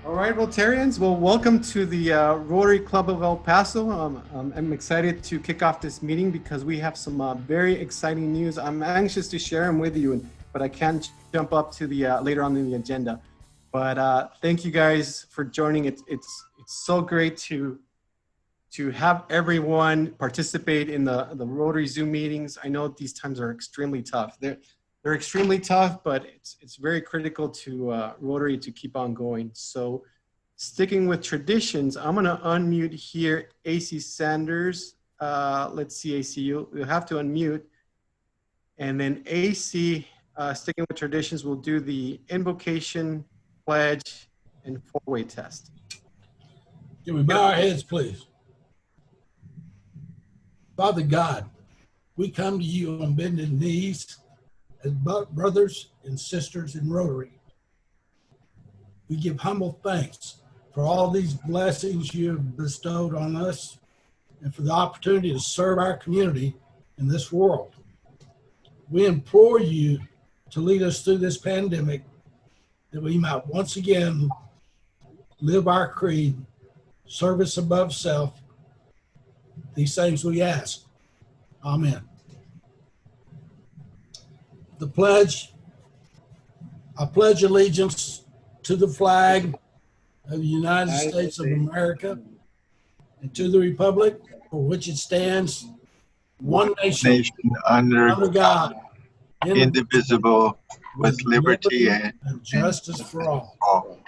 All right, Rotarians. Well, welcome to the Rotary Club of El Paso. I'm excited to kick off this meeting because we have some very exciting news. I'm anxious to share them with you, but I can't jump up to the later on in the agenda. But thank you guys for joining. It's so great to have everyone participate in the Rotary Zoom meetings. I know these times are extremely tough. They're extremely tough, but it's very critical to Rotary to keep on going. So sticking with traditions, I'm gonna unmute here AC Sanders. Let's see, AC, you'll have to unmute. And then AC, sticking with traditions, we'll do the invocation, pledge, and four-way test. Can we bow our heads, please? Father God, we come to you on bended knees as brothers and sisters in Rotary. We give humble thanks for all these blessings you have bestowed on us and for the opportunity to serve our community in this world. We implore you to lead us through this pandemic that we might once again live our creed, service above self. These things we ask. Amen. The pledge. I pledge allegiance to the flag of the United States of America and to the republic for which it stands, one nation under God, indivisible, with liberty and justice for all.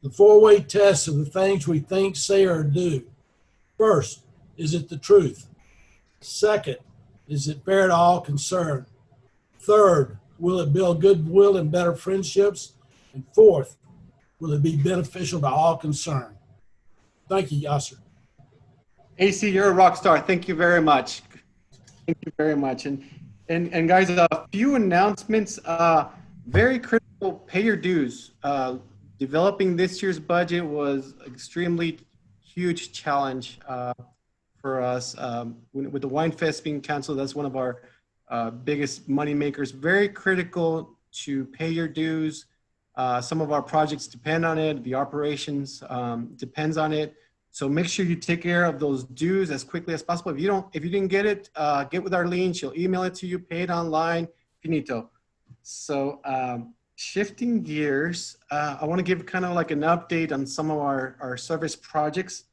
The four-way test of the things we think, say, or do. First, is it the truth? Second, is it fair to all concerned? Third, will it build goodwill and better friendships? And fourth, will it be beneficial to all concerned? Thank you, Yasser. AC, you're a rock star. Thank you very much. Thank you very much. And guys, a few announcements. Very critical, pay your dues. Developing this year's budget was extremely huge challenge for us. With the Wine Fest being canceled, that's one of our biggest money makers. Very critical to pay your dues. Some of our projects depend on it. The operations depends on it. So make sure you take care of those dues as quickly as possible. If you didn't get it, get with Arlene. She'll email it to you. Pay it online. Finito. So shifting gears, I want to give kind of like an update on some of our service projects.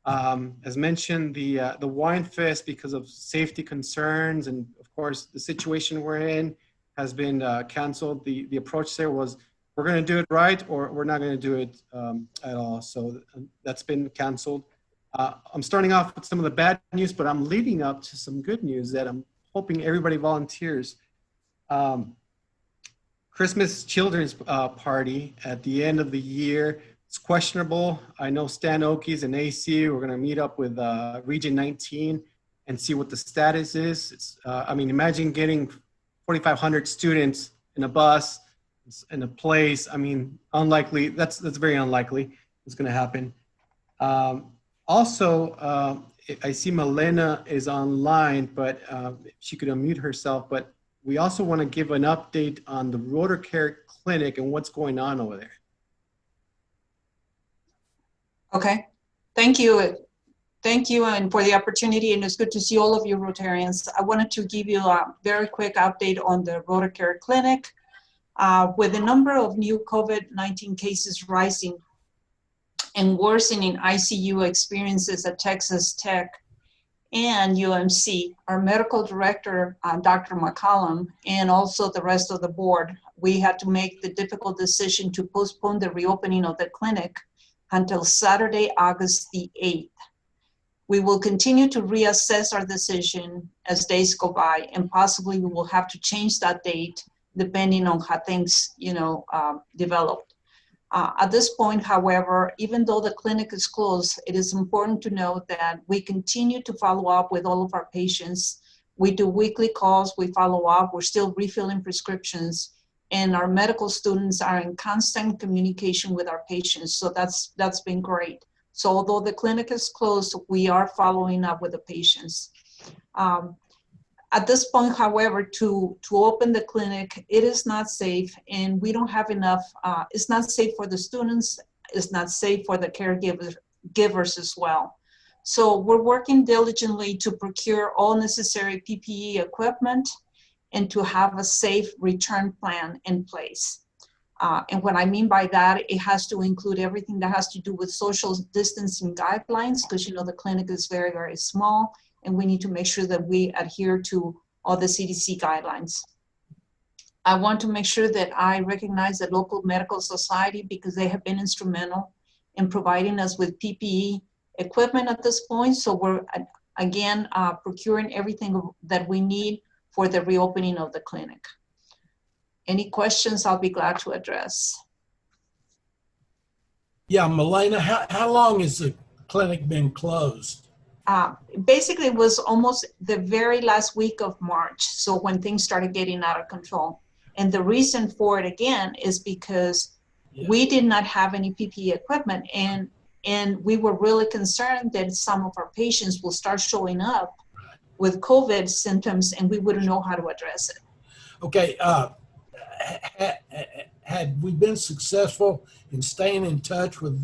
As mentioned, the Wine Fest, because of safety concerns and of course the situation we're in, has been canceled. The approach there was, we're going to do it right or we're not going to do it at all. So that's been canceled. I'm starting off with some of the bad news, but I'm leading up to some good news that I'm hoping everybody volunteers. Christmas children's party at the end of the year. It's questionable. I know Stan Okies and AC, we're going to meet up with Region 19 and see what the status is. It's, I mean, imagine getting 4,500 students in a bus, in a place. I mean, unlikely. That's very unlikely. It's going to happen. Also, I see Milena is online, but she could unmute herself. But we also want to give an update on the Rotary Clinic and what's going on over there. Okay, thank you. Thank you and for the opportunity, and it's good to see all of you Rotarians. I wanted to give you a very quick update on the Rotary Clinic. With the number of new COVID-19 cases rising and worsening ICU experiences at Texas Tech and UMC, our medical director, Dr. McCollum, and also the rest of the board, we had to make the difficult decision to postpone the reopening of the clinic until Saturday, August the 8th. We will continue to reassess our decision as days go by, and possibly we will have to change that date depending on how things, developed. At this point, however, even though the clinic is closed, it is important to note that we continue to follow up with all of our patients. We do weekly calls, we follow up, we're still refilling prescriptions, and our medical students are in constant communication with our patients. So that's been great. So although the clinic is closed, we are following up with the patients. At this point, however, to open the clinic, it is not safe, and we don't have enough. It's not safe for the students. is not safe for the caregivers as well. So we're working diligently to procure all necessary PPE equipment and to have a safe return plan in place. And what I mean by that, it has to include everything that has to do with social distancing guidelines, because the clinic is very, very small, and we need to make sure that we adhere to all the CDC guidelines. I want to make sure that I recognize the local medical society, because they have been instrumental in providing us with PPE equipment at this point. So we're, again, procuring everything that we need for the reopening of the clinic. Any questions, I'll be glad to address. Yeah, Milena, how long has the clinic been closed? Basically, it was almost the very last week of March. So when things started getting out of control. And the reason for it, again, is because we did not have any PPE equipment. And we were really concerned that some of our patients will start showing up with COVID symptoms, and we wouldn't know how to address it. Okay, had we been successful in staying in touch with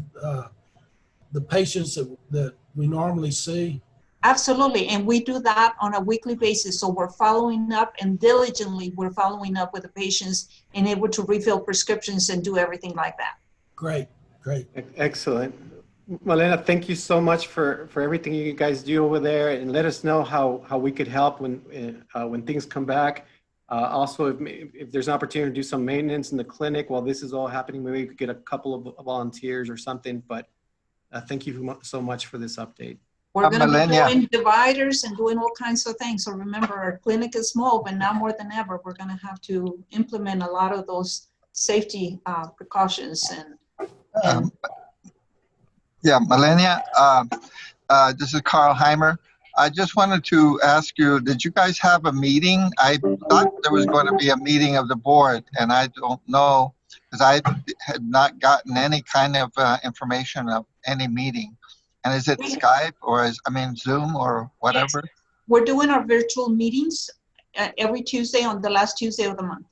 the patients that we normally see? Absolutely, and we do that on a weekly basis. So we're following up, and diligently we're following up with the patients and able to refill prescriptions and do everything like that. Great, great. Excellent. Milena, thank you so much for everything you guys do over there, and let us know how we could help when things come back. Also, if there's an opportunity to do some maintenance in the clinic while this is all happening, maybe we could get a couple of volunteers or something. But thank you so much for this update. We're going to be doing dividers and doing all kinds of things. So remember, our clinic is small, but now more than ever, we're going to have to implement a lot of those safety precautions. Yeah, Milena, this is Carl Heimer. I just wanted to ask you, did you guys have a meeting? I thought there was going to be a meeting of the board, and I don't know, because I had not gotten any kind of information of any meeting. And is it Skype or Zoom or whatever? Yes. We're doing our virtual meetings every Tuesday on the last Tuesday of the month.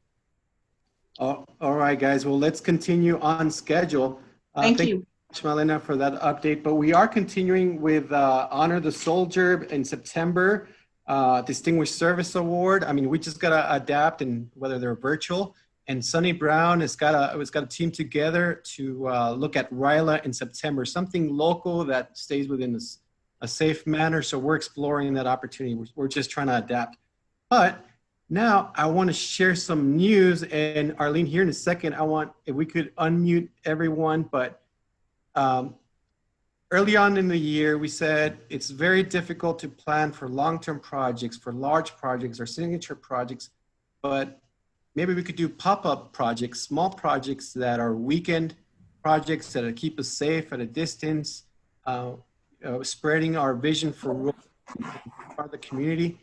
All right, guys. Well, let's continue on schedule. Thank you, Milena, for that update. But we are continuing with Honor the Soldier in September, Distinguished Service Award. I mean, we just got to adapt, and whether they're virtual. And Sonny Brown has got a team together to look at RILA in September, something local that stays within a safe manner. So we're exploring that opportunity. We're just trying to adapt. But now I want to share some news. And Arlene, here in a second, if we could unmute everyone. But early on in the year, we said it's very difficult to plan for long-term projects, for large projects or signature projects, but maybe we could do pop-up projects, small projects that are weekend projects that keep us safe at a distance, spreading our vision for the community.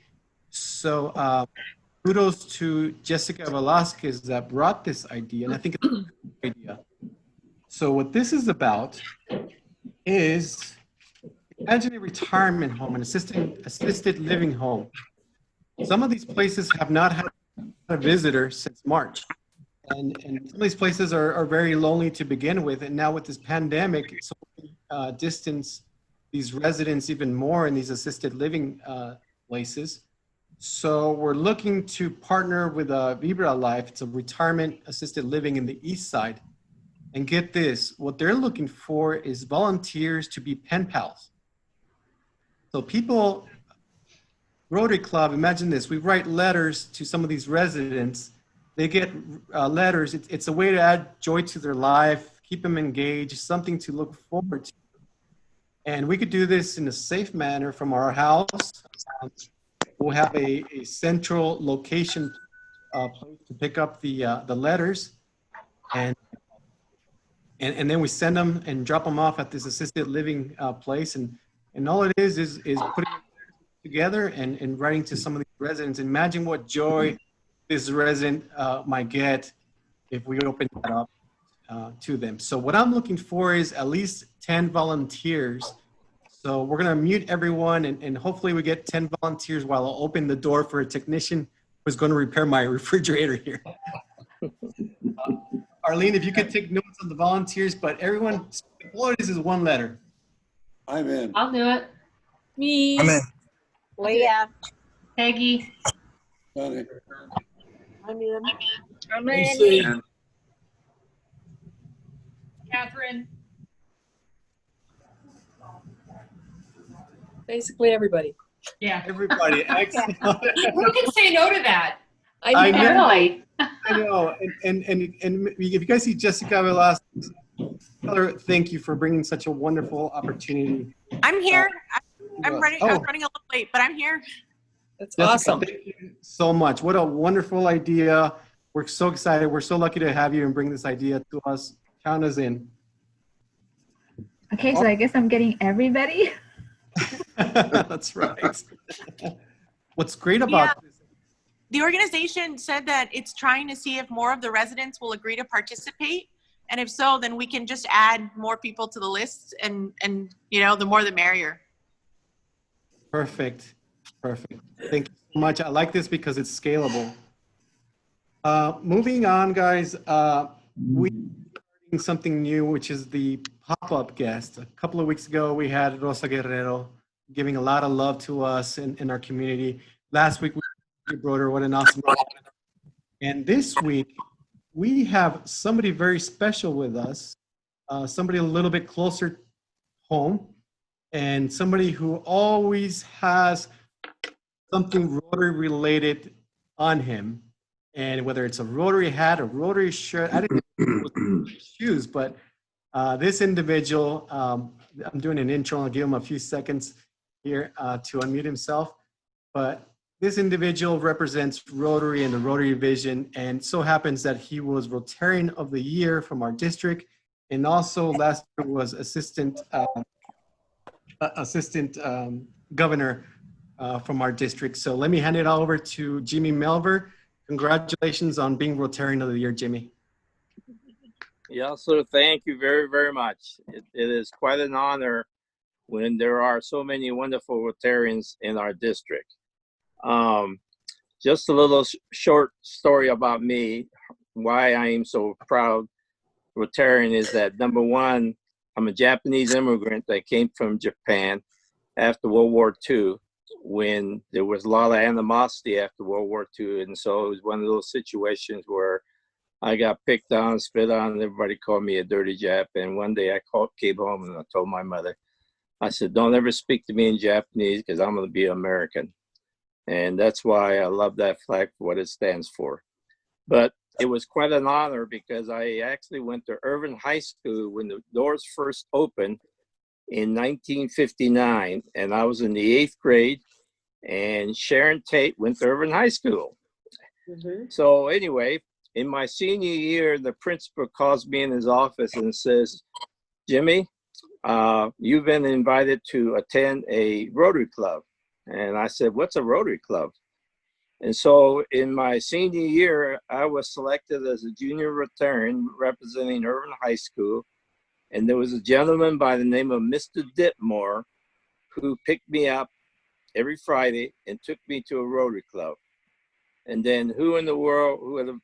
So kudos to Jessica Velasquez that brought this idea, and I think it's a good idea. So what this is about is, imagine a retirement home, an assisted living home. Some of these places have not had a visitor since March. And some of these places are very lonely to begin with. And now with this pandemic, it's distance these residents even more in these assisted living places. So we're looking to partner with Vibra Life. It's a retirement assisted living in the East Side. And get this, what they're looking for is volunteers to be pen pals. So people, Rotary Club, imagine this, we write letters to some of these residents. They get letters. It's a way to add joy to their life, keep them engaged, something to look forward to. And we could do this in a safe manner from our house. We'll have a central location place to pick up the letters. And then we send them and drop them off at this assisted living place. And all it is putting them together and writing to some of these residents. Imagine what joy this resident might get if we open that up to them. So what I'm looking for is at least 10 volunteers. So we're gonna mute everyone and hopefully we get 10 volunteers while I'll open the door for a technician who's gonna repair my refrigerator here. Arlene, if you could take notes on the volunteers, but everyone, Flores is one letter. I'm in. I'll do it. Me. I'm in. Leah. Peggy. Sonny. I'm in. I'm AC. in. Catherine. Basically everybody. Yeah. Everybody, excellent. Who can say no to that? I know. Really? I know. And if you guys see Jessica Velasquez, tell her thank you for bringing such a wonderful opportunity. I'm here. I'm running. I was Oh. running a little late, but I'm here. That's Jessica, awesome. thank you so much. What a wonderful idea. We're so excited. We're so lucky to have you and bring this idea to us. Count us in. Okay, so I guess I'm getting everybody. That's right. What's great about this, The organization said that it's trying to see if more of the residents will agree to participate. And if so, then we can just add more people to the list and you know, the more the merrier. perfect. Perfect. Thank you so much. I like this because it's scalable. Moving on, guys, we're starting something new, which is the pop-up guest. A couple of weeks ago, we had Rosa Guerrero giving a lot of love to us in our community. Last week, we brought her. What an awesome. And this week, we have somebody very special with us, somebody a little bit closer home, and somebody who always has something Rotary related on him. And whether it's a Rotary hat, a Rotary shirt, I didn't know it was shoes, but this individual, I'm doing an intro, I'll give him a few seconds here to unmute himself. But this individual represents Rotary and the Rotary Vision, and so happens that he was Rotarian of the Year from our district, and also last year was assistant governor from our district. So let me hand it over to Jimmy Melver. Congratulations on being Rotarian of the Year, Jimmy. Yeah, so thank you very, very much. It is quite an honor when there are so many wonderful Rotarians in our district. Just a little short story about me, why I am so proud Rotarian is that, number one, I'm a Japanese immigrant that came from Japan after World War II, when there was a lot of animosity after World War II. And so it was one of those situations where I got picked on, spit on, and everybody called me a dirty Jap. And one day I came home and I told my mother, I said, don't ever speak to me in Japanese because I'm going to be American. And that's why I love that flag for what it stands for. But it was quite an honor because I actually went to Irvin High School when the doors first opened in 1959. And I was in the 8th grade, and Sharon Tate went to Irvin High School. So anyway, in my senior year, the principal calls me in his office and says, Jimmy, you've been invited to attend a Rotary Club. And I said, what's a Rotary Club? And so in my senior year, I was selected as a junior Rotarian representing Irvin High School. And there was a gentleman by the name of Mr. Ditmore who picked me up every Friday and took me to a Rotary Club. And then who in the world would have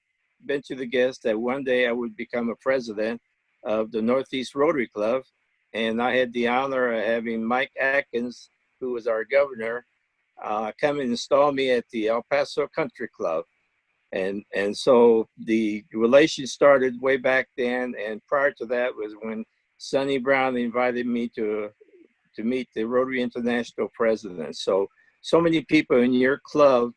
been to the guess that one day I would become a president of the Northeast Rotary Club. And I had the honor of having Mike Atkins, who was our governor, come and install me at the El Paso Country Club. And so the relation started way back then. And prior to that was when Sonny Brown invited me to meet the Rotary International president. So many people in your club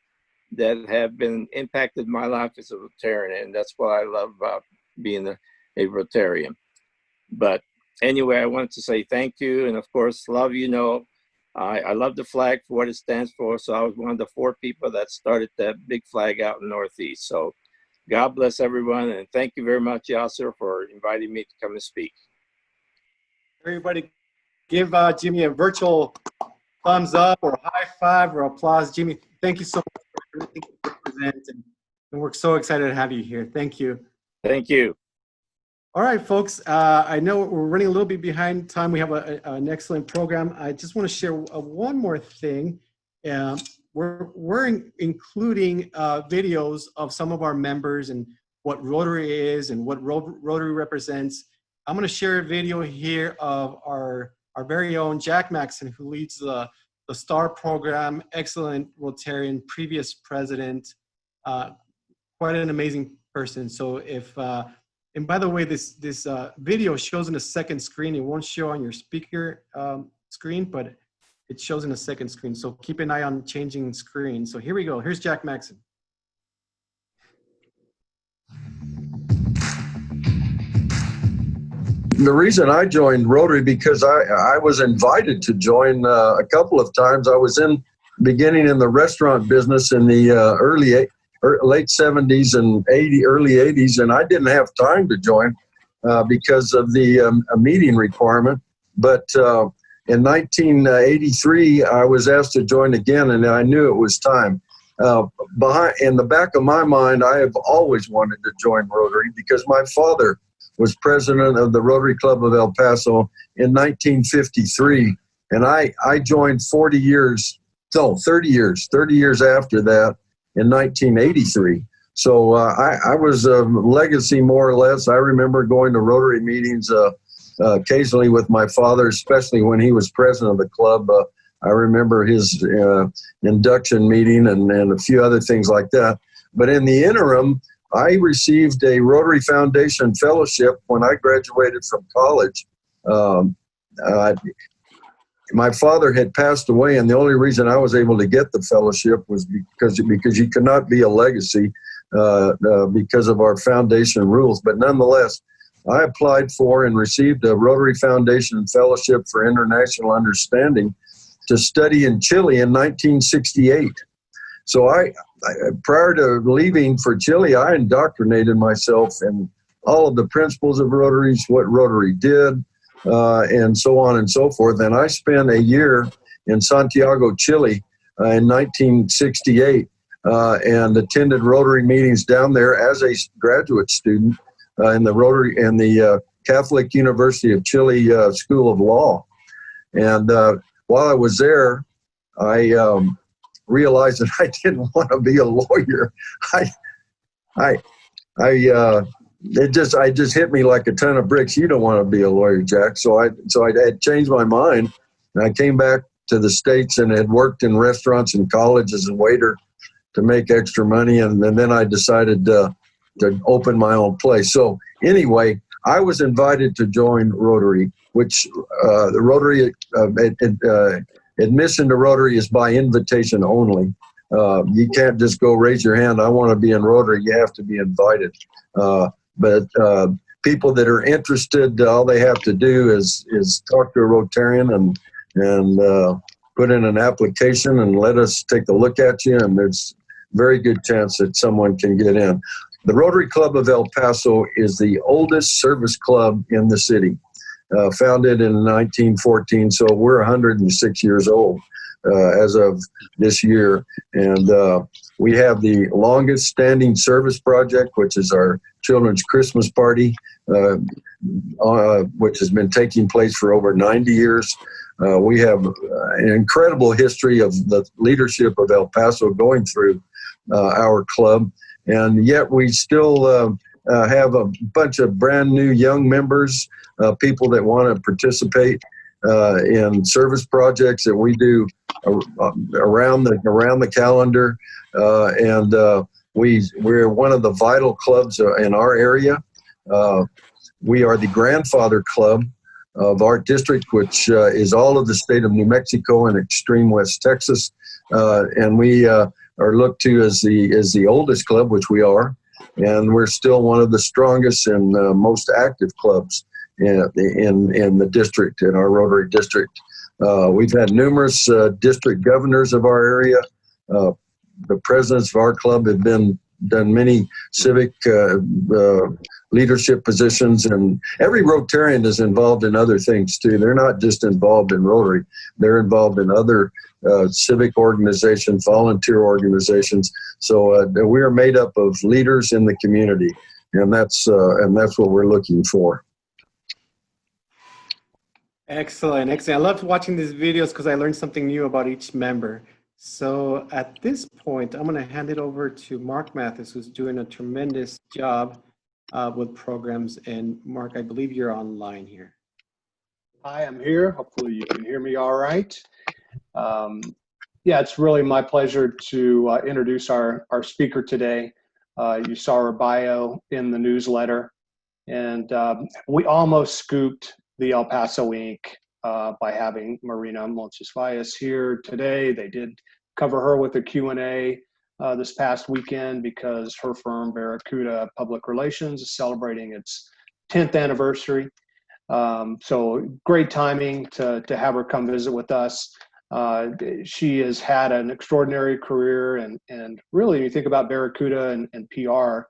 that have been impacted my life as a Rotarian. And that's what I love about being a Rotarian. But anyway, I wanted to say thank you. And of course, love, you know, I love the flag for what it stands for. So I was one of the 4 people that started that big flag out in Northeast. So God bless everyone. And thank you very much, Yasser, for inviting me to come and speak. Everybody give Jimmy a virtual thumbs up or high five or applause. Jimmy, thank you so much for everything you represent. And we're so excited to have you here. Thank you. Thank you. All right, folks. I know we're running a little bit behind time. We have an excellent program. I just want to share one more thing. We're including videos of some of our members and what Rotary is and what Rotary represents. I'm going to share a video here of our very own Jack Maxon, who leads the STAR program, excellent Rotarian, previous president, quite an amazing person. So if, and by the way, this video shows in a second screen. It won't show on your speaker screen, but it shows in a second screen. So keep an eye on changing screens. So here we go. Here's Jack Maxon. The reason I joined Rotary because I was invited to join a couple of times. I was beginning in the restaurant business in the late 70s and early 80s, and I didn't have time to join because of the meeting requirement. But in 1983, I was asked to join again, and I knew it was time. In the back of my mind, I have always wanted to join Rotary because my father was president of the Rotary Club of El Paso in 1953. And I joined 30 years after that in 1983. So I was a legacy more or less. I remember going to Rotary meetings occasionally with my father, especially when he was president of the club. I remember his induction meeting and a few other things like that. But in the interim, I received a Rotary Foundation fellowship when I graduated from college. My father had passed away, and the only reason I was able to get the fellowship was because you cannot be a legacy because of our foundation rules. But nonetheless, I applied for and received a Rotary Foundation fellowship for international understanding to study in Chile in 1968. So prior to leaving for Chile, I indoctrinated myself in all of the principles of Rotary, what Rotary did, and so on and so forth. And I spent a year in Santiago, Chile in 1968 and attended Rotary meetings down there as a graduate student in the Catholic University of Chile School of Law. And while I was there, I realized that I didn't want to be a lawyer. It just hit me like a ton of bricks. You don't want to be a lawyer, Jack. So I had changed my mind, and I came back to the States and had worked in restaurants and colleges as a waiter to make extra money, and then I decided to open my own place. So anyway, I was invited to join Rotary, which the Rotary admission to Rotary is by invitation only. You can't just go raise your hand, I want to be in Rotary. You have to be invited. But people that are interested, all they have to do is talk to a Rotarian and put in an application and let us take a look at you, and there's a very good chance that someone can get in. The Rotary Club of El Paso is the oldest service club in the city. Founded in 1914, so we're 106 years old as of this year. And we have the longest standing service project, which is our Children's Christmas Party, which has been taking place for over 90 years. We have an incredible history of the leadership of El Paso going through our club, and yet we still have a bunch of brand new young members, people that want to participate in service projects that we do around the calendar, and we're one of the vital clubs in our area. We are the grandfather club of our district, which is all of the state of New Mexico and extreme West Texas, and we are looked to as the oldest club, which we are. And we're still one of the strongest and most active clubs in the district, in our Rotary district. We've had numerous district governors of our area. The presidents of our club have done many civic leadership positions, and every Rotarian is involved in other things too. They're not just involved in Rotary; they're involved in other civic organizations, volunteer organizations. So we are made up of leaders in the community, and that's what we're looking for. Excellent, excellent. I loved watching these videos because I learned something new about each member. So at this point, I'm going to hand it over to Mark Mathis, who's doing a tremendous job with programs. And Mark, I believe you're online here. Hi, I'm here. Hopefully you can hear me all right. Yeah, it's really my pleasure to introduce our speaker today. You saw her bio in the newsletter, and we almost scooped the El Paso Inc. By having Marina Montes here today. They did cover her with a Q&A this past weekend because her firm, Barracuda Public Relations, is celebrating its 10th anniversary. So great timing to have her come visit with us. She has had an extraordinary career, and really, you think about Barracuda and PR,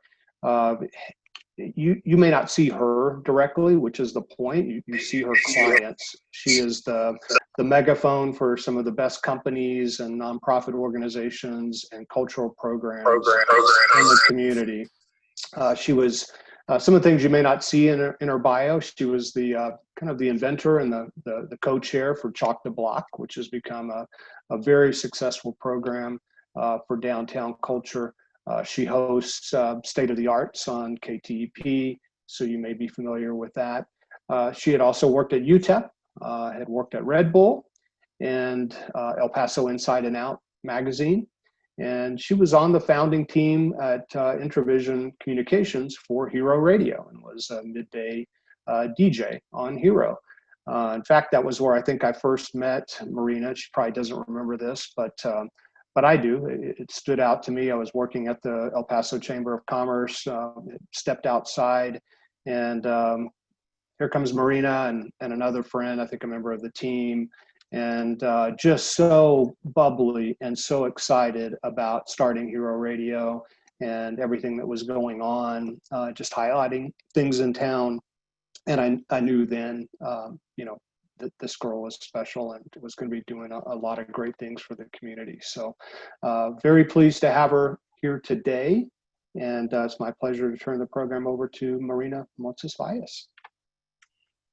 you may not see her directly, which is the point. You see her clients. She is the megaphone for some of the best companies and nonprofit organizations and cultural programs in the community. She was some of the things you may not see in her bio. She was the kind of the inventor and the co-chair for Chalk the Block, which has become a very successful program for downtown culture. She hosts State of the Arts on KTEP, so you may be familiar with that. She had also worked at UTEP, had worked at Red Bull, and El Paso Inside and Out magazine. And she was on the founding team at Intravision Communications for Hero Radio and was a midday DJ on Hero. In fact, that was where I think I first met Marina. She probably doesn't remember this, but I do. It stood out to me. I was working at the El Paso Chamber of Commerce, stepped outside, and here comes Marina and another friend, I think a member of the team, and just so bubbly and so excited about starting Hero Radio and everything that was going on, just highlighting things in town. And I knew then, that this girl was special and was going to be doing a lot of great things for the community. So very pleased to have her here today. And it's my pleasure to turn the program over to Marina Montes.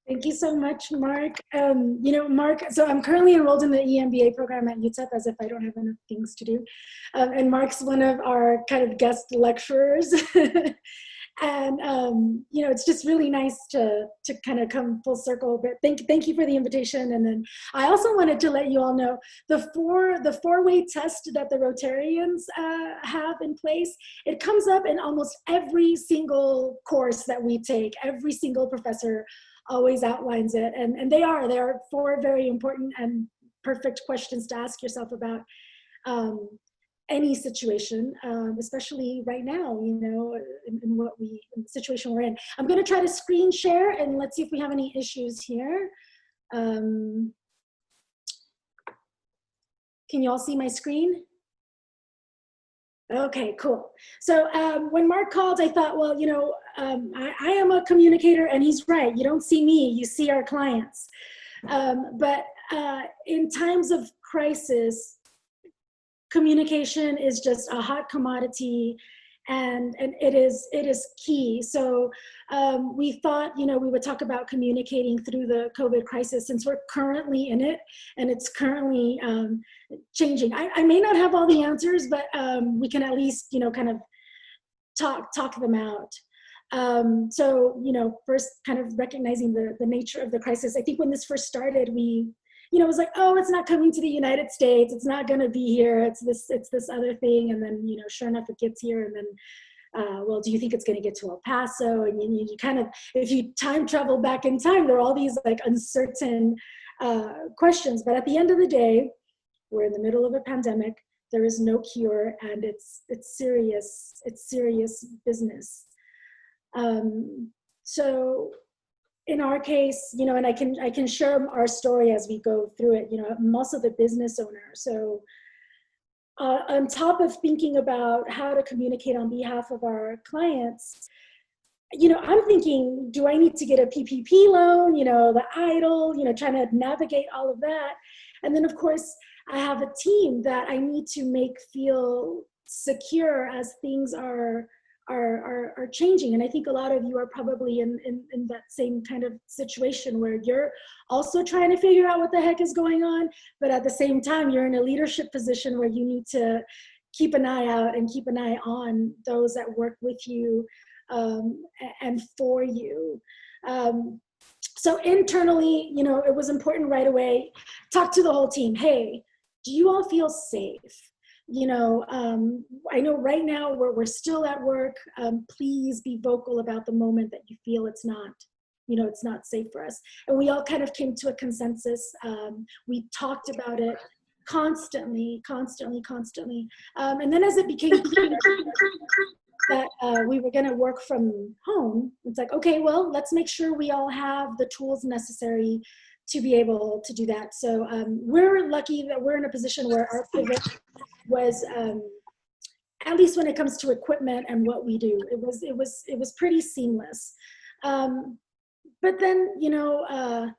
Thank you so much, Mark. Mark, so I'm currently enrolled in the EMBA program at UTEP, as if I don't have enough things to do. And Mark's one of our kind of guest lecturers. And, it's just really nice to kind of come full circle, but thank you for the invitation. And then I also wanted to let you all know the four-way test that the Rotarians have in place. It comes up in almost every single course that we take. Every single professor always outlines it. And they are four very important and perfect questions to ask yourself about any situation, especially right now, in the situation we're in. I'm going to try to screen share and let's see if we have any issues here. Can you all see my screen? Okay, cool. So when Mark called, I thought, well, I am a communicator, and he's right. You don't see me, you see our clients. But in times of crisis, communication is just a hot commodity, and it is key. So we thought, we would talk about communicating through the COVID crisis, since we're currently in it and it's currently changing. I may not have all the answers, but we can at least, kind of talk them out. So, first kind of recognizing the nature of the crisis. I think when this first started, it was like, oh, it's not coming to the United States. It's not going to be here. It's this other thing. And then, sure enough, it gets here. And then, well, do you think it's going to get to El Paso? And you kind of, if you time travel back in time, there are all these like uncertain questions. But at the end of the day, we're in the middle of a pandemic. There is no cure, and it's serious. It's serious business. So in our case, and I can share our story as we go through it. I'm also the business owner. So on top of thinking about how to communicate on behalf of our clients, I'm thinking, do I need to get a PPP loan? The EIDL, trying to navigate all of that. And then of course, I have a team that I need to make feel secure as things are are changing. And I think a lot of you are probably in that same kind of situation where you're also trying to figure out what the heck is going on, but at the same time, you're in a leadership position where you need to keep an eye out and keep an eye on those that work with you and for you. So internally, you know, it was important right away, talk to the whole team. Hey, do you all feel safe? You know, I know right now we're still at work. Please be vocal about the moment that you feel it's not, you know, it's not safe for us. And we all kind of came to a consensus. We talked about it constantly. And then as it became clear that we were going to work from home, it's like, okay, well, let's make sure we all have the tools necessary to be able to do that. So we're lucky that we're in a position where our pivot was, at least when it comes to equipment and what we do, it was pretty seamless. But then, you know,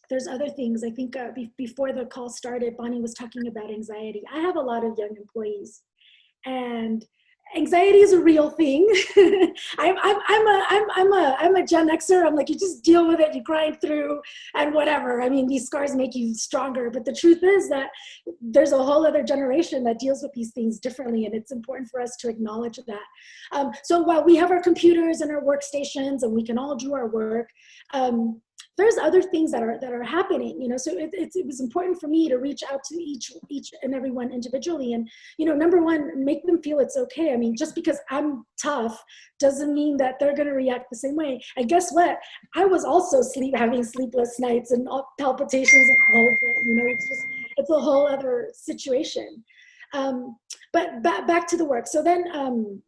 there's other things. I think before the call started, Bonnie was talking about anxiety. I have a lot of young employees, and anxiety is a real thing. I'm a Gen Xer. I'm like, you just deal with it, you grind through, and whatever. I mean, these scars make you stronger. But the truth is that there's a whole other generation that deals with these things differently, and it's important for us to acknowledge that. So while we have our computers and our workstations, and we can all do our work, there's other things that are happening, you know. So it was important for me to reach out to each and every one individually, and, you know, number one, make them feel it's okay. I mean, just because I'm tough doesn't mean that they're going to react the same way. And guess what? I was also having sleepless nights and palpitations and all of it. You know, it's a whole other situation. But back to the work. So then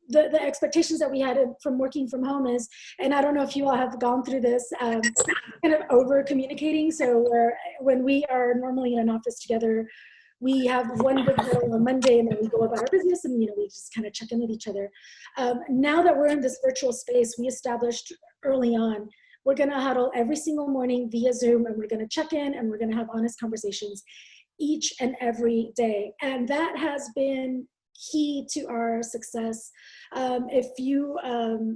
the expectations that we had from working from home is, and I don't know if you all have gone through this, kind of over communicating. So when we are normally in an office together, we have one big huddle on Monday, and then we go about our business, and, you know, we just kind of check in with each other. Now that we're in this virtual space, we established early on, we're going to huddle every single morning via Zoom, and we're going to check in, and we're going to have honest conversations each and every day. And that has been key to our success. If you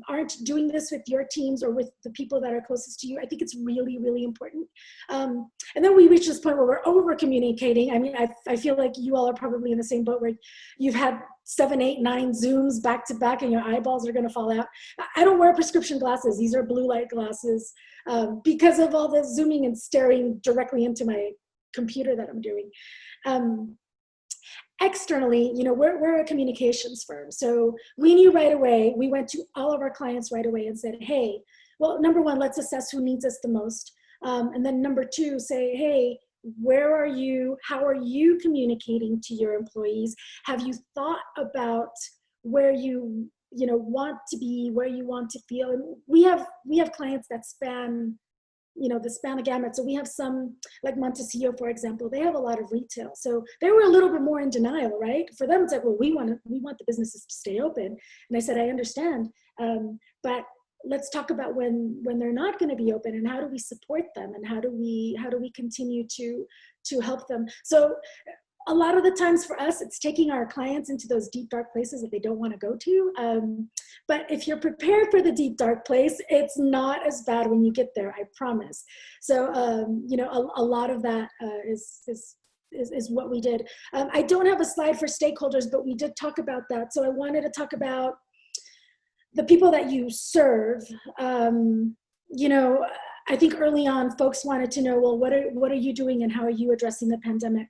aren't doing this with your teams or with the people that are closest to you, I think it's really, really important. And then we reach this point where we're over communicating. I mean, I feel like you all are probably in the same boat where you've had 7, 8, 9 Zooms back to back and your eyeballs are going to fall out. I don't wear prescription glasses. These are blue light glasses because of all the zooming and staring directly into my computer that I'm doing. Externally, you know, we're a communications firm. So we knew right away, we went to all of our clients right away and said, hey, well, number one, let's assess who needs us the most. And then number two, say, hey, where are you? How are you communicating to your employees? Have you thought about where you want to be, where you want to feel? And we have clients that span, you know, the gamut. So we have some, like Montecillo, for example, they have a lot of retail. So they were a little bit more in denial, right? For them, it's like, well, we want the businesses to stay open. And I said, I understand, but let's talk about when they're not going to be open, and how do we support them, and how do we continue to help them. So a lot of the times for us, it's taking our clients into those deep, dark places that they don't want to go to. But if you're prepared for the deep, dark place, it's not as bad when you get there, I promise. So, you know, a lot of that is what we did. I don't have a slide for stakeholders, but we did talk about that. So I wanted to talk about the people that you serve. You know, I think early on, folks wanted to know, well, what are you doing, and how are you addressing the pandemic?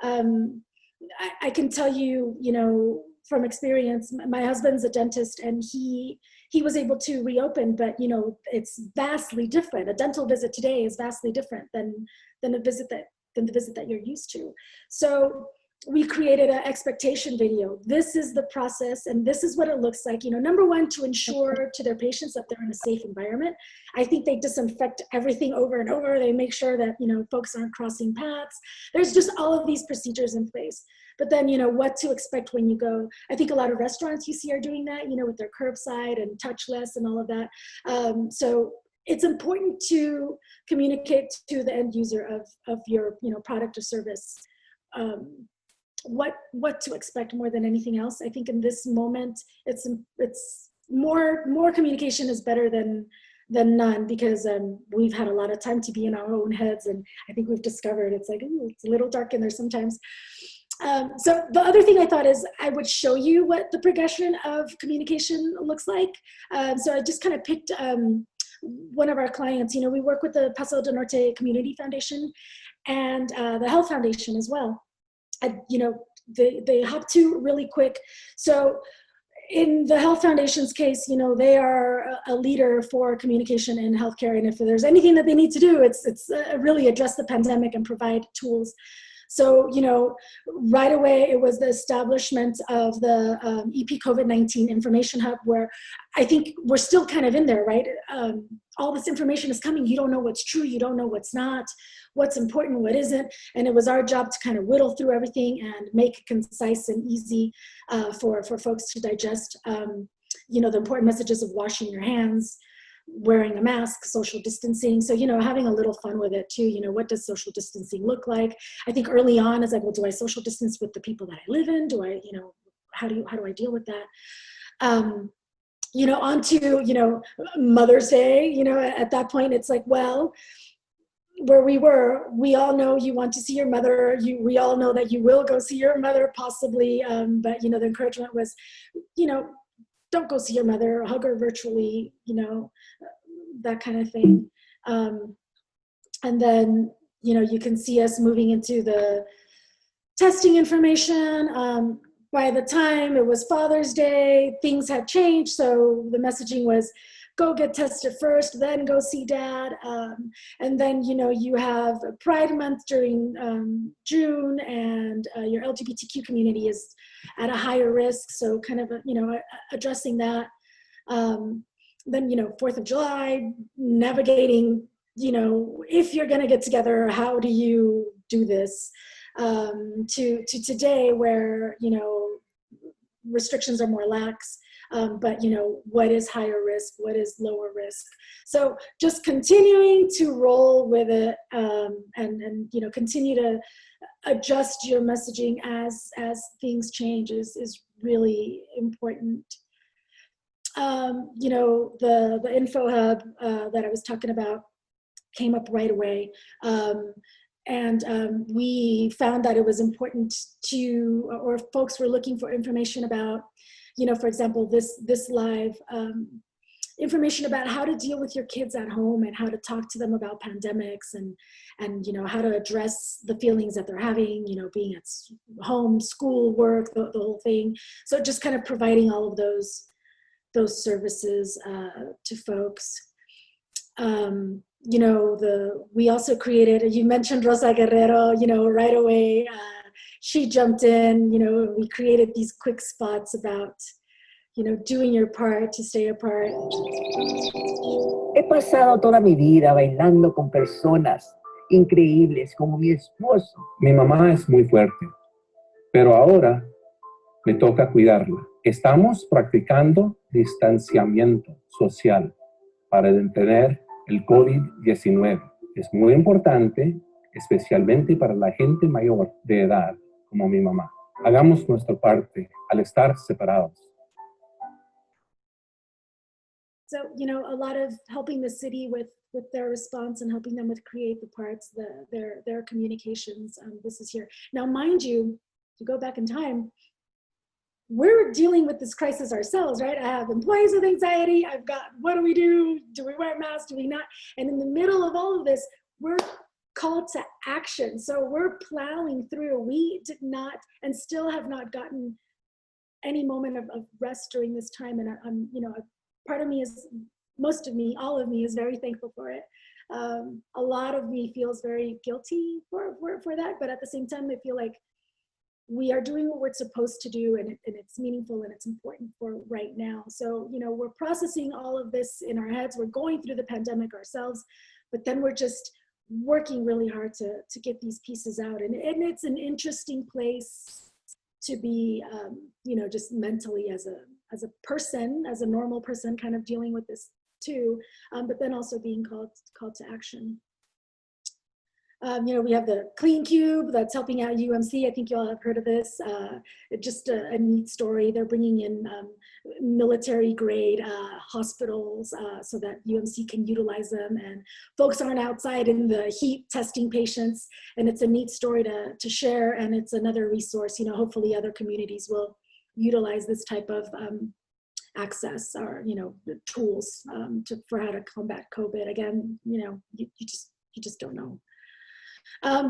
I can tell you, you know, from experience, my husband's a dentist, and he was able to reopen, but, you know, it's vastly different. A dental visit today is vastly different than the visit that you're used to. So we created an expectation video. This is the process, and this is what it looks like. You know, number one, to ensure to their patients that they're in a safe environment. I think they disinfect everything over and over. They make sure that, you know, folks aren't crossing paths. There's just all of these procedures in place. But then, you know, what to expect when you go. I think a lot of restaurants you see are doing that, you know, with their curbside and touchless and all of that. So it's important to communicate to the end user of your, you know, product or service, what to expect more than anything else. I think in this moment, it's more communication is better than none, because we've had a lot of time to be in our own heads, and I think we've discovered it's like, ooh, it's a little dark in there sometimes. So the other thing I thought is I would show you what the progression of communication looks like. So I just kind of picked one of our clients. We work with the Paso del Norte Community Foundation and the Health Foundation as well. They hop to really quick. So in the Health Foundation's case, they are a leader for communication in healthcare. And if there's anything that they need to do, it's really address the pandemic and provide tools. So, right away, it was the establishment of the EP COVID-19 Information Hub, where I think we're still kind of in there, right? All this information is coming. You don't know what's true. You don't know what's not, what's important, what isn't. And it was our job to kind of whittle through everything and make it concise and easy for folks to digest, the important messages of washing your hands, wearing a mask, social distancing. So, having a little fun with it too. What does social distancing look like? I think early on is like, well, do I social distance with the people that I live in? Do I, how do I deal with that? On to, Mother's Day, at that point, it's like, well, where we all know you want to see your mother. We all know that you will go see your mother possibly. But, the encouragement was, don't go see your mother, hug her virtually, that kind of thing. And then, you can see us moving into the testing information. By the time it was Father's Day, things had changed. So the messaging was, go get tested first, then go see dad. And then, you have Pride Month during June, and your LGBTQ community is at a higher risk. So kind of, addressing that. Then, 4th of July, navigating, if you're gonna get together, how do you do this? To today where, restrictions are more lax. But what is higher risk, what is lower risk? So just continuing to roll with it, and continue to adjust your messaging as things change is really important. The info hub that I was talking about came up right away. And we found that it was important or folks were looking for information about, for example, this live information about how to deal with your kids at home and how to talk to them about pandemics and how to address the feelings that they're having, being at home, school, work, the whole thing. So just kind of providing all of those services to folks. We also created, you mentioned Rosa Guerrero, right away, she jumped in, we created these quick spots about, doing your part to stay apart. He pasado toda mi vida bailando con personas increíbles como mi esposo. Mi mamá es muy fuerte, pero ahora me toca cuidarla. Estamos practicando distanciamiento social para detener el COVID-19. Es muy importante, especialmente para la gente mayor de edad, como mi mamá. Hagamos nuestra parte al estar separados. So, a lot of helping the city with their response and helping them with create the parts, their communications. This is here. Now, mind you, to go back in time, we're dealing with this crisis ourselves, right? I have employees with anxiety. I've got, what do we do? Do we wear masks? Do we not? And in the middle of all of this, we're called to action. So we're plowing through. We did not, and still have not gotten any moment of rest during this time. And I'm, part of me is, most of me, all of me is very thankful for it. A lot of me feels very guilty for that, but at the same time, I feel like we are doing what we're supposed to do, and it's meaningful and it's important for right now. So, we're processing all of this in our heads. We're going through the pandemic ourselves, but then we're just working really hard to get these pieces out. And it's an interesting place to be, just mentally as a person, as a normal person, kind of dealing with this too, but then also being called to action. We have the Clean Cube that's helping out UMC. I think you all have heard of this. It's just a neat story. They're bringing in military grade hospitals so that UMC can utilize them, and folks aren't outside in the heat testing patients. And it's a neat story to share, and it's another resource. Hopefully other communities will utilize this type of access or tools for how to combat COVID. Again, you just don't know.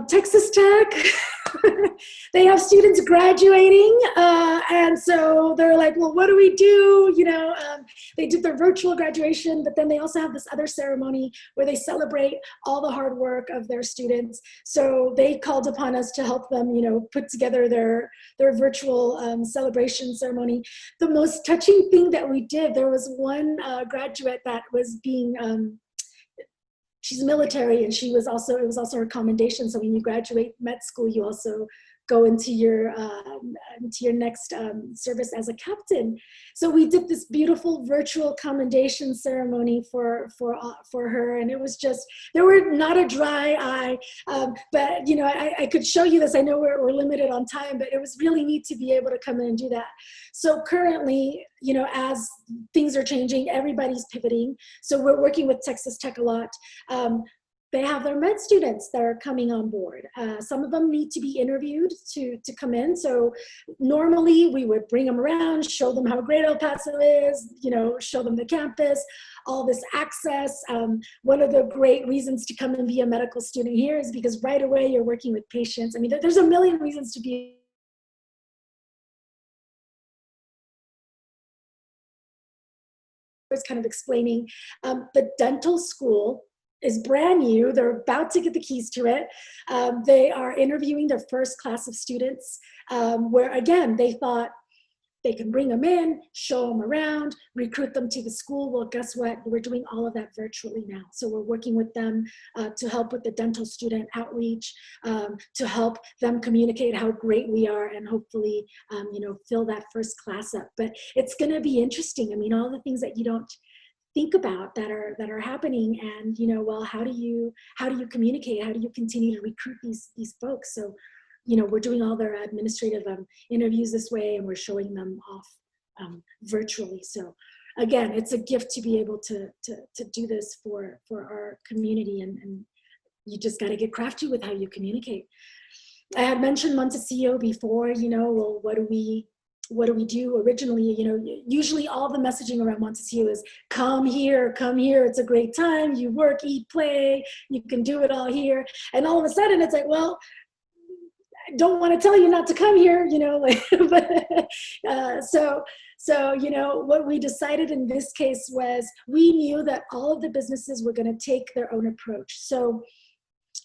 Texas Tech, they have students graduating, and so they're like, well, what do we do? They did their virtual graduation, but then they also have this other ceremony where they celebrate all the hard work of their students. So they called upon us to help them, put together their virtual celebration ceremony. The most touching thing that we did, there was one graduate that was being she's military, and it was also her commendation. So when you graduate med school, you also go into your next service as a captain. So we did this beautiful virtual commendation ceremony for her, and it was just, there were not a dry eye. But I could show you this. I know we're limited on time, but it was really neat to be able to come in and do that. So currently, as things are changing, everybody's pivoting. So we're working with Texas Tech a lot. They have their med students that are coming on board. Some of them need to be interviewed to come in. So normally we would bring them around, show them how great El Paso is, show them the campus, all this access. One of the great reasons to come and be a medical student here is because right away you're working with patients. I mean, there's a million reasons to be kind of explaining. The dental school is brand new. They're about to get the keys to it. They are interviewing their first class of students, where again, they thought they can bring them in, show them around, recruit them to the school. Well, guess what? We're doing all of that virtually now. So we're working with them to help with the dental student outreach, to help them communicate how great we are, and hopefully, fill that first class up. But it's gonna be interesting. I mean, all the things that you don't think about that are happening, and well, how do you communicate? How do you continue to recruit these folks? So we're doing all their administrative interviews this way, and we're showing them off virtually. So again, it's a gift to be able to do this for our community, and you just got to get crafty with how you communicate. I had mentioned Montecillo before. Well, what do we do originally? Usually all the messaging around Montecillo is come here, it's a great time, you work, eat, play, you can do it all here. And all of a sudden it's like, well, I don't want to tell you not to come here, so what we decided in this case was we knew that all of the businesses were going to take their own approach. So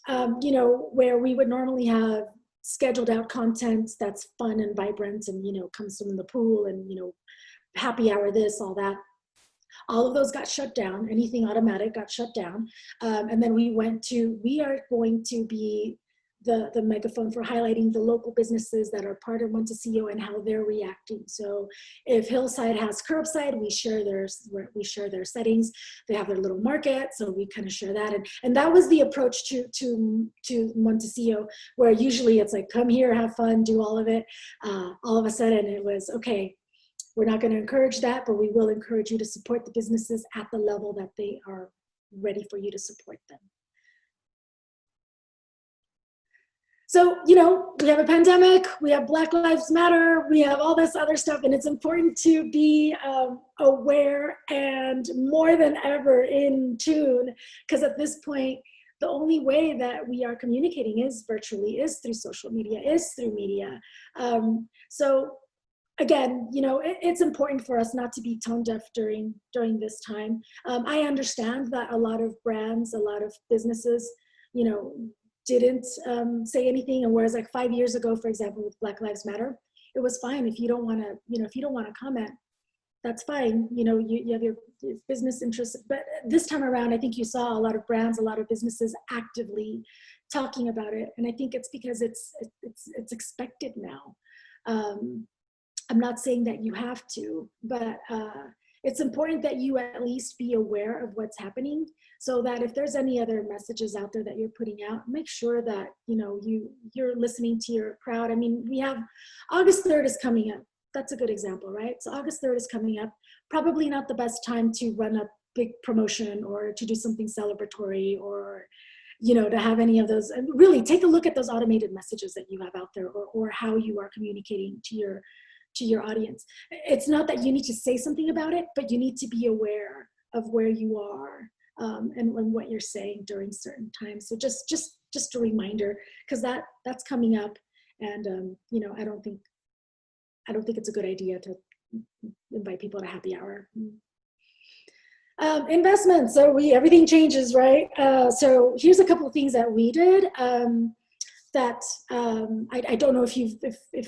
where we would normally have scheduled out content that's fun and vibrant and comes from the pool and happy hour, this, all that, all of those got shut down. Anything automatic got shut down. And then we are going to be the megaphone for highlighting the local businesses that are part of Montecillo and how they're reacting. So if Hillside has curbside, we share their settings. They have their little market, so we kind of share that. And that was the approach to Montecillo, where usually it's like, come here, have fun, do all of it. All of a sudden it was, okay, we're not going to encourage that, but we will encourage you to support the businesses at the level that they are ready for you to support them. So, we have a pandemic, we have Black Lives Matter, we have all this other stuff, and it's important to be aware and more than ever in tune, because at this point, the only way that we are communicating is virtually, is through social media, is through media. So again, it's important for us not to be tone deaf during this time. I understand that a lot of brands, a lot of businesses, didn't say anything. And whereas like 5 years ago, for example, with Black Lives Matter, it was fine. If you don't want to, if you don't want to comment, that's fine. You have your business interests. But this time around, I think you saw a lot of brands, a lot of businesses actively talking about it. And I think it's because it's expected now. I'm not saying that you have to, but it's important that you at least be aware of what's happening, so that if there's any other messages out there that you're putting out, make sure that, you know, you're listening to your crowd. I mean, we have August 3rd is coming up. That's a good example, right? So August 3rd is coming up. Probably not the best time to run a big promotion or to do something celebratory, or, you know, to have any of those. And really take a look at those automated messages that you have out there, or how you are communicating to your audience. It's not that you need to say something about it, but you need to be aware of where you are, and what you're saying during certain times. So just a reminder, because that's coming up, and you know, I don't think it's a good idea to invite people to happy hour. Investments. So everything changes, right? So here's a couple of things that we did. That I don't know if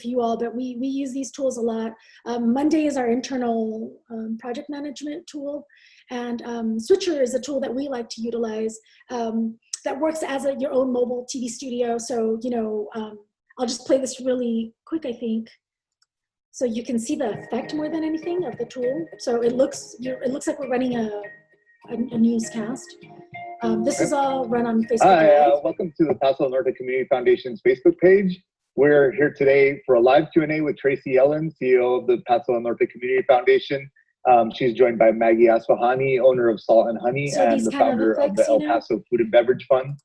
you all, but we use these tools a lot. Monday is our internal project management tool, and Switcher is a tool that we like to utilize, that works as your own mobile TV studio. So, you know, I'll just play this really quick, I think, so you can see the effect more than anything of the tool. So it looks like we're running a newscast. This is all run on Facebook Live. Welcome to the Paso del Norte Community Foundation's Facebook page. We're here today for a live Q&A with Tracy Ellen, CEO of the Paso del Norte Community Foundation. She's joined by Maggie Asfahani, owner of Salt and Honey, So and the founder of the El Paso Food and Beverage Fund.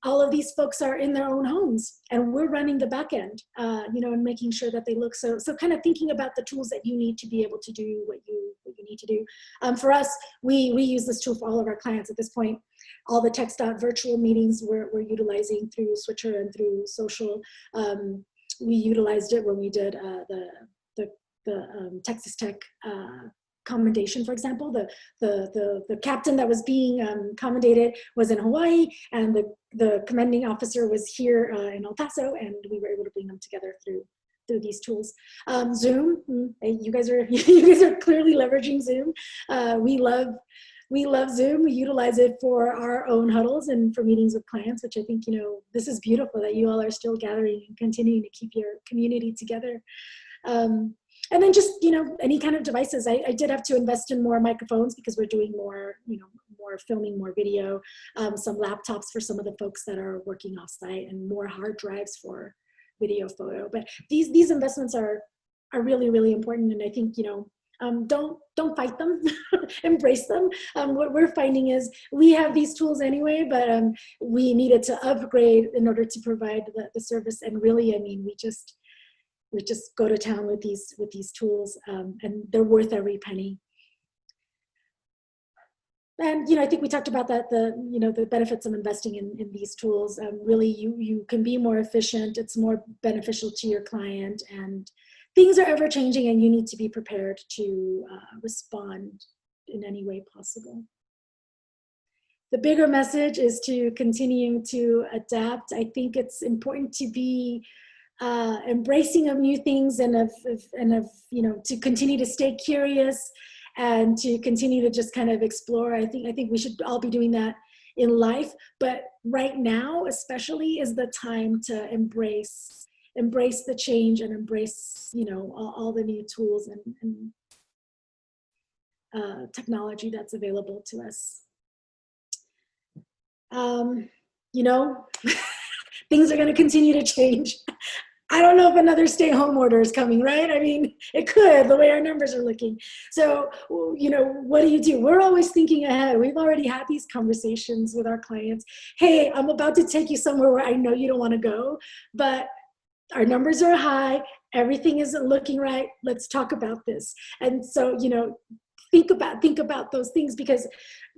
All of these folks are in their own homes, and we're running the back end, you know, and making sure that they look so kind of thinking about the tools that you need to be able to do what you need to do. For us, we use this tool for all of our clients at this point. All the virtual meetings we're utilizing through Switcher and through social. We utilized it when we did the Texas Tech commendation, for example. The captain that was being commendated was in Hawaii, and the commanding officer was here in El Paso, and we were able to bring them together through these tools. Zoom, you guys are clearly leveraging Zoom. We love Zoom. We utilize it for our own huddles and for meetings with clients, which I think, you know, this is beautiful that you all are still gathering and continuing to keep your community together. And then just, you know, any kind of devices. I did have to invest in more microphones because we're doing more, you know, more filming, more video, some laptops for some of the folks that are working offsite, and more hard drives for video, photo. But these investments are really, really important. And I think, you know, don't fight them, embrace them. What we're finding is we have these tools anyway, but we needed to upgrade in order to provide the service. And really, I mean, we just go to town with these tools, and they're worth every penny. And, you know, I think we talked about that, the benefits of investing in these tools. Really, you can be more efficient. It's more beneficial to your client, and things are ever changing, and you need to be prepared to respond in any way possible. The bigger message is to continue to adapt. I think it's important to be embracing of new things, and of you know, to continue to stay curious and to continue to just kind of explore. I think we should all be doing that in life, but right now especially is the time to embrace the change and embrace, you know, all the new tools and technology that's available to us. You know, things are going to continue to change. I don't know if another stay-home order is coming, right? I mean, it could, the way our numbers are looking. So, you know, what do? We're always thinking ahead. We've already had these conversations with our clients. Hey, I'm about to take you somewhere where I know you don't want to go, but our numbers are high. Everything isn't looking right. Let's talk about this. And so, you know, think about those things, because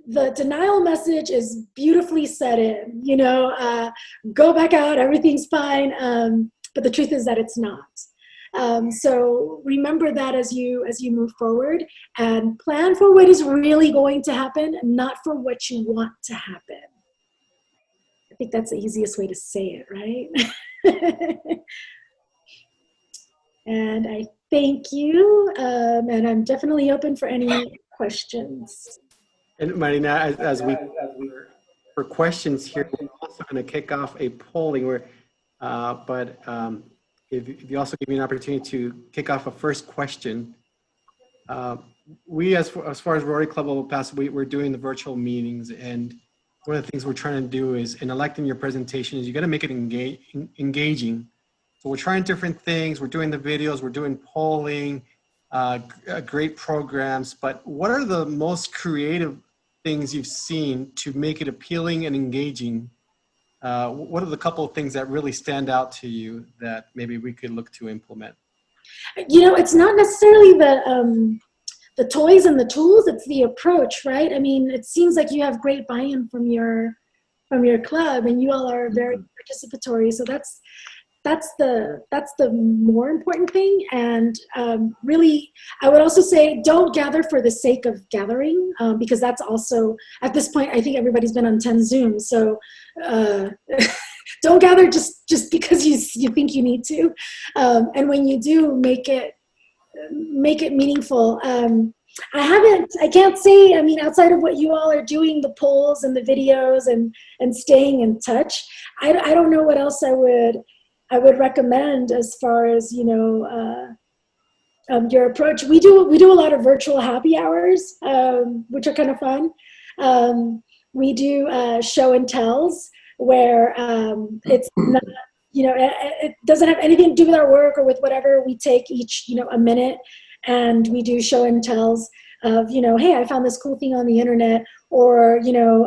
the denial message is beautifully set in, you know, go back out, everything's fine. But the truth is that it's not. So remember that as you move forward, and plan for what is really going to happen, not for what you want to happen. I think that's the easiest way to say it, right? And I thank you, and I'm definitely open for any questions. And Marina, as we for questions here, we're also going to kick off a polling where. But if you also give me an opportunity to kick off a first question, we, as far as Rotary Club of El Paso, we're doing the virtual meetings, and one of the things we're trying to do is, in electing your presentation, is you got to make it engaging. So we're trying different things. We're doing the videos. We're doing polling, great programs. But what are the most creative things you've seen to make it appealing and engaging? What are the couple of things that really stand out to you that maybe we could look to implement? You know, it's not necessarily the toys and the tools, it's the approach, right? I mean, it seems like you have great buy-in from your club, and you all are very participatory. So that's the more important thing. And really, I would also say, don't gather for the sake of gathering, because that's also, at this point, I think everybody's been on 10 Zooms. So don't gather just because you think you need to. And when you do, make it meaningful. I can't say, I mean, outside of what you all are doing, the polls and the videos and staying in touch, I don't know what else I would recommend as far as, you know, your approach. We do a lot of virtual happy hours, which are kind of fun. We do show and tells where it's not, you know, it doesn't have anything to do with our work or with whatever. We take each, you know, a minute, and we do show and tells of, you know, hey, I found this cool thing on the internet, or, you know,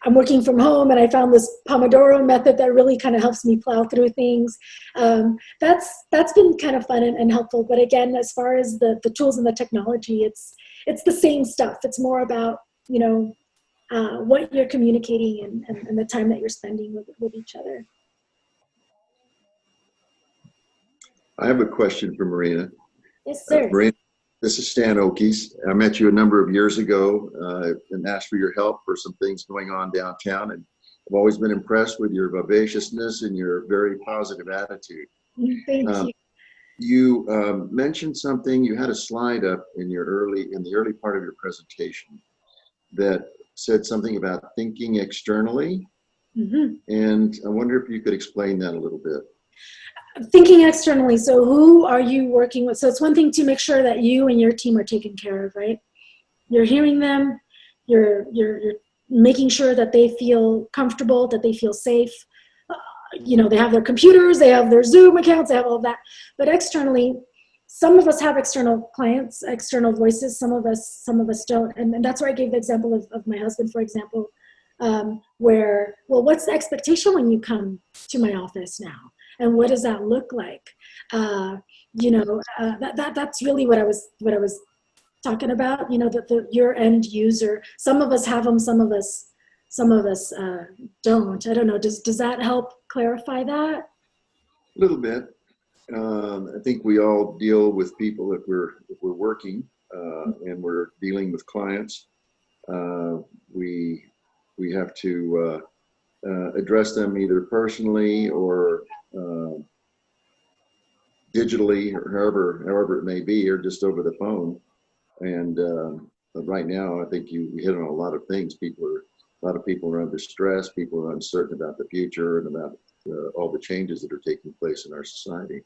I'm working from home and I found this Pomodoro method that really kind of helps me plow through things. That's been kind of fun and helpful. But again, as far as the tools and the technology, it's the same stuff. It's more about, you know, what you're communicating and the time that you're spending with each other. I have a question for Marina. Yes, sir. Marina, this is Stan Okies. I met you a number of years ago and asked for your help for some things going on downtown. And I've always been impressed with your vivaciousness and your very positive attitude. Thank you. You mentioned something, you had a slide up in the early part of your presentation that said something about thinking externally. Mm-hmm. And I wonder if you could explain that a little bit. Thinking externally, so who are you working with? So it's one thing to make sure that you and your team are taken care of, right? You're hearing them, you're making sure that they feel comfortable, that they feel safe. You know, they have their computers, they have their Zoom accounts, they have all of that. But externally, some of us have external clients, external voices, some of us don't. And that's where I gave the example of my husband, for example, where, well, what's the expectation when you come to my office now? And what does that look like? You know, that's really what I was talking about. You know, your end user. Some of us have them, some of us don't. I don't know. Does that help clarify that? A little bit. I think we all deal with people if we're working and we're dealing with clients. We have to address them either personally or digitally, or however it may be, or just over the phone. And right now, I think you hit on a lot of things. A lot of people are under stress. People are uncertain about the future and about all the changes that are taking place in our society,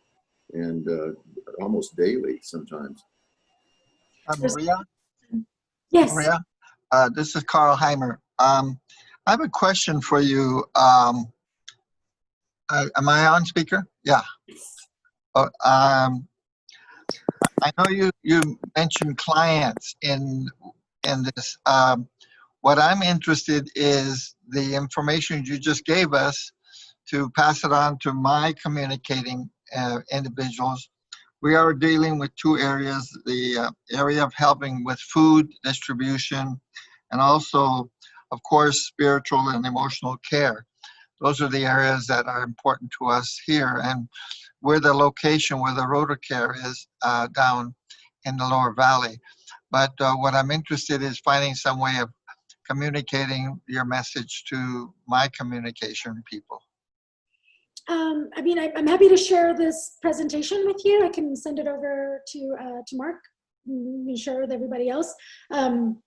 and almost daily sometimes. Maria? Yes. Maria, this is Carl Heimer. I have a question for you. Am I on speaker? Yeah. I know you mentioned clients in this. What I'm interested is the information you just gave us to pass it on to my communicating individuals. We are dealing with two areas, the area of helping with food distribution and also, of course, spiritual and emotional care. Those are the areas that are important to us here. And we're the location where the Rotary Care is down in the Lower Valley. But what I'm interested is finding some way of communicating your message to my communication people. I mean, I'm happy to share this presentation with you. I can send it over to Mark and share with everybody else. And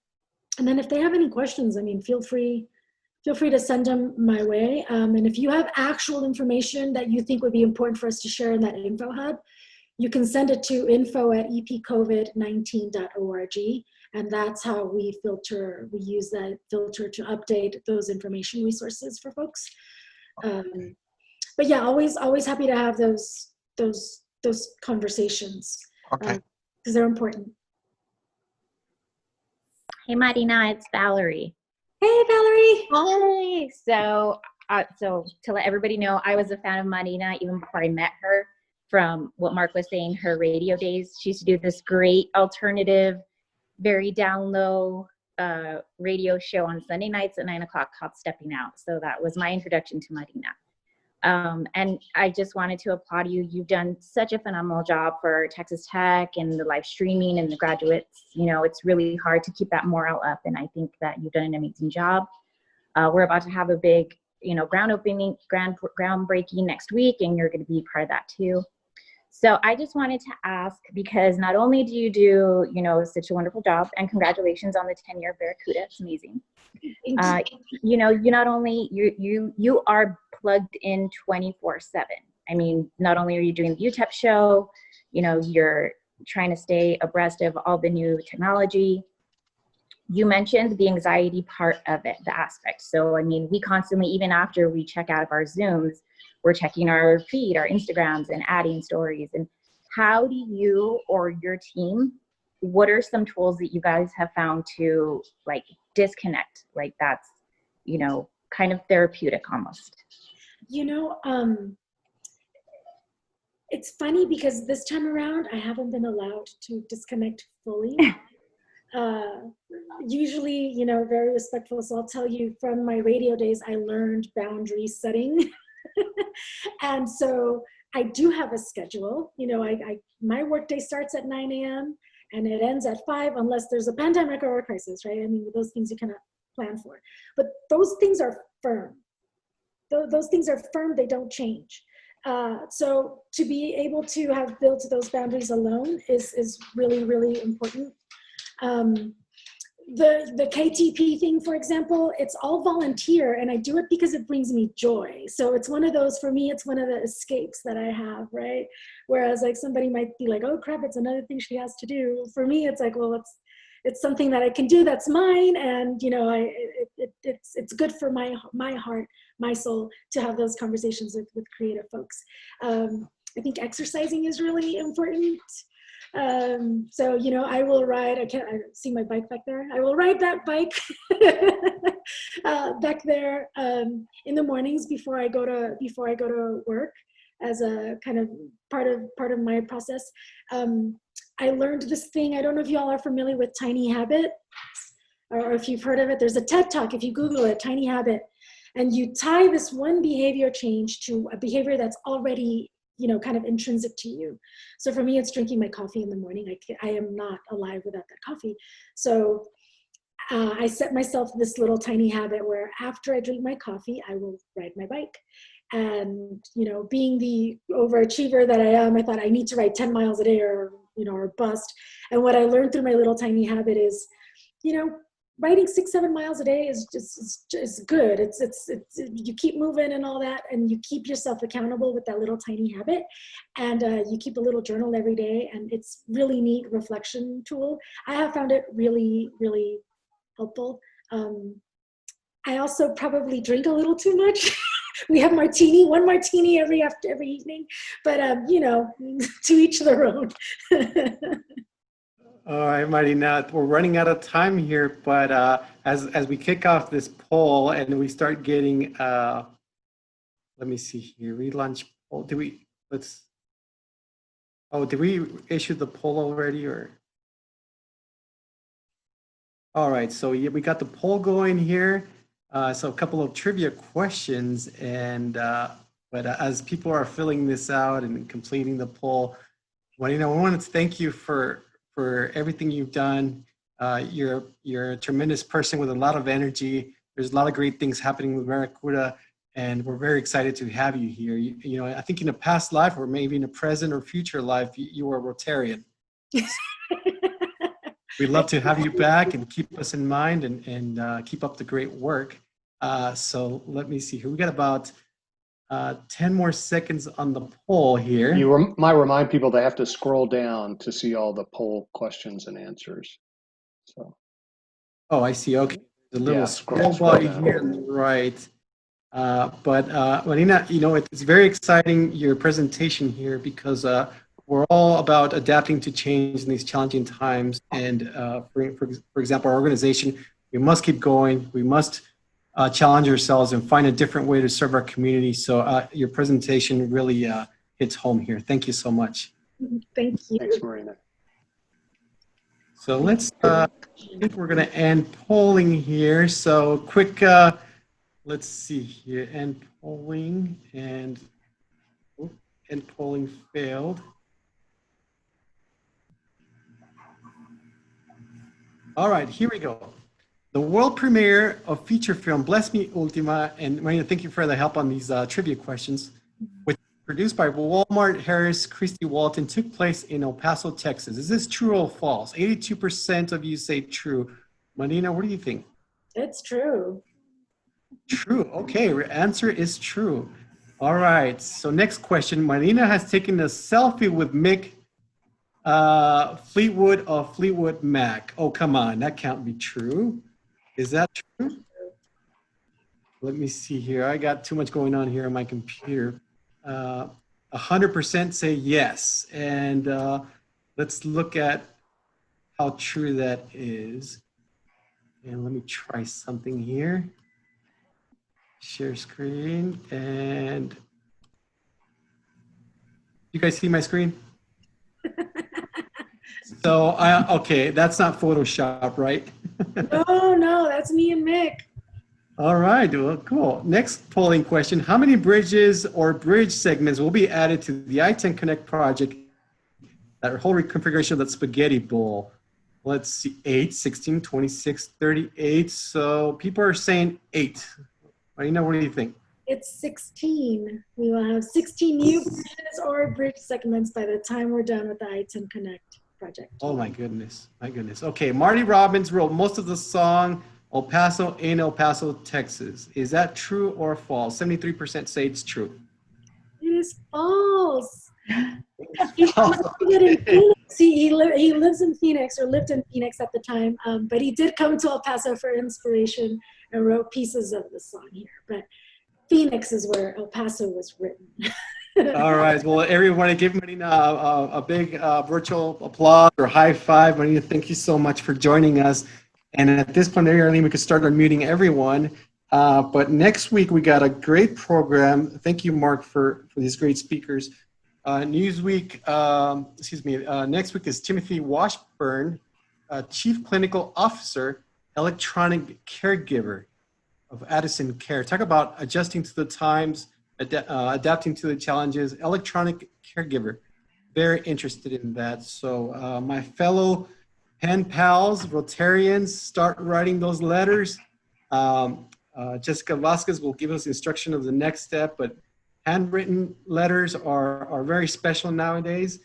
then if they have any questions, I mean, feel free to send them my way. And if you have actual information that you think would be important for us to share in that info hub, you can send it to info@epcovid19.org, and that's how we use that filter to update those information resources for folks. But yeah, always happy to have those conversations. Okay. Because they're important. Hey Marina, it's Valerie. Hey Valerie. Hi. So to let everybody know, I was a fan of Marina even before I met her. From what Mark was saying, her radio days. She used to do this great alternative, very down low radio show on Sunday nights at 9 o'clock called Stepping Out. So that was my introduction to Marina. And I just wanted to applaud you. You've done such a phenomenal job for Texas Tech and the live streaming and the graduates. You know, it's really hard to keep that morale up, and I think that you've done an amazing job. We're about to have a big, groundbreaking next week, and you're going to be part of that too. So I just wanted to ask, because not only do you do, such a wonderful job, and congratulations on the 10-year Barracuda, it's amazing. You not only, you are plugged in 24/7. I mean, not only are you doing the UTEP show, you're trying to stay abreast of all the new technology. You mentioned the anxiety part of it, the aspect. So, I mean, we constantly, even after we check out of our Zooms, we're checking our feed, our Instagrams, and adding stories. And how do you or your team, what are some tools that you guys have found to disconnect? That's, kind of therapeutic almost. It's funny because this time around, I haven't been allowed to disconnect fully. Usually, very respectful. So I'll tell you, from my radio days, I learned boundary setting. And so I do have a schedule. My workday starts at 9 a.m. and it ends at 5 unless there's a pandemic or a crisis, right? I mean, those things you cannot plan for. But those things are firm. Those things are firm, they don't change. So to be able to have built those boundaries alone is really, really important. The KTP thing, for example, it's all volunteer, and I do it because it brings me joy. So it's one of those, for me, it's one of the escapes that I have, right? Whereas somebody might be like, oh crap, it's another thing she has to do. For me, it's like, well, it's something that I can do that's mine, and it's good for my heart, my soul, to have those conversations with creative folks. I think exercising is really important. So, I will ride, I see my bike back there. I will ride that bike back there in the mornings before I go to work, as a kind of part of my process. I learned this thing. I don't know if y'all are familiar with Tiny Habit, or if you've heard of it. There's a TED Talk, if you Google it, Tiny Habit, and you tie this one behavior change to a behavior that's already kind of intrinsic to you. So for me, it's drinking my coffee in the morning. I am not alive without that coffee. So I set myself this little tiny habit where after I drink my coffee, I will ride my bike. And, being the overachiever that I am, I thought I need to ride 10 miles a day or bust. And what I learned through my little tiny habit is, riding 6-7 miles a day is just good. It's you keep moving and all that, and you keep yourself accountable with that little tiny habit, and you keep a little journal every day, and it's really neat reflection tool. I have found it really, really helpful. I also probably drink a little too much. We have one martini every evening, but to each their own. All right, Marina, we're running out of time here, but as we kick off this poll and we start getting, let me see here, relaunch poll. Did we issue the poll already, or? All right, so yeah, we got the poll going here. So a couple of trivia questions, and but as people are filling this out and completing the poll, Marina, we wanted to thank you for everything you've done. You're a tremendous person with a lot of energy. There's a lot of great things happening with Barracuda, and we're very excited to have you here. I think in a past life, or maybe in a present or future life, you were a Rotarian. We'd love to have you back and keep us in mind and keep up the great work. So let me see here. We got about 10 more seconds on the poll here. You might remind people they have to scroll down to see all the poll questions and answers. So. Oh, I see. Okay. The little Yeah, scroll scroll bar down. here on the right. But Marina, you know, it's very exciting, your presentation here, because we're all about adapting to change in these challenging times. And for example, our organization, we must keep going. We must challenge ourselves and find a different way to serve our community. So your presentation really hits home here. Thank you so much. Thank you. Thanks, Marina. So let's, I think we're going to end polling here. So quick, let's see here, end polling, and polling failed. All right, here we go. The world premiere of feature film Bless Me Ultima, and Marina, thank you for the help on these trivia questions, which produced by Walmart Harris Christie Walton, took place in El Paso, Texas. Is this true or false? 82% of you say true. Marina, what do you think? It's true. True. Okay, answer is true. All right, so next question. Marina has taken a selfie with Mick Fleetwood of Fleetwood Mac. Oh, come on, that can't be true. Is that true? Let me see here. I got too much going on here on my computer. 100% say yes. And let's look at how true that is. And let me try something here. Share screen. And you guys see my screen? So, okay, that's not Photoshop, right? No, that's me and Mick. All right, well, cool. Next polling question. How many bridges or bridge segments will be added to the I-10 Connect project, that whole reconfiguration of that spaghetti bowl? Let's see, 8, 16, 26, 38. So people are saying 8. Marina, what do you think? It's 16. We will have 16 new bridges or bridge segments by the time we're done with the I-10 Connect project. Oh my goodness, my goodness. Okay, Marty Robbins wrote most of the song El Paso in El Paso, Texas. Is that true or false? 73% say it's true. It is false. He lives in Phoenix, or lived in Phoenix at the time, but he did come to El Paso for inspiration and wrote pieces of the song here. But Phoenix is where El Paso was written. All right. Well, everyone, give Marina a big virtual applause or high five. Marina, thank you so much for joining us. And at this point, we could start unmuting everyone. But next week, we got a great program. Thank you, Mark, for these great speakers. Newsweek, next week is Timothy Washburn, Chief Clinical Officer, Electronic Caregiver of Addison Care. Talk about adjusting to the times, adapting to the challenges. Electronic Caregiver, very interested in that. So my fellow pen pals, Rotarians, start writing those letters. Jessica Vasquez will give us instruction of the next step, but handwritten letters are very special nowadays.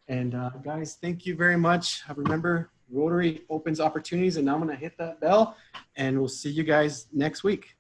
And guys, thank you very much. Remember, Rotary opens opportunities, and now I'm gonna hit that bell, and we'll see you guys next week.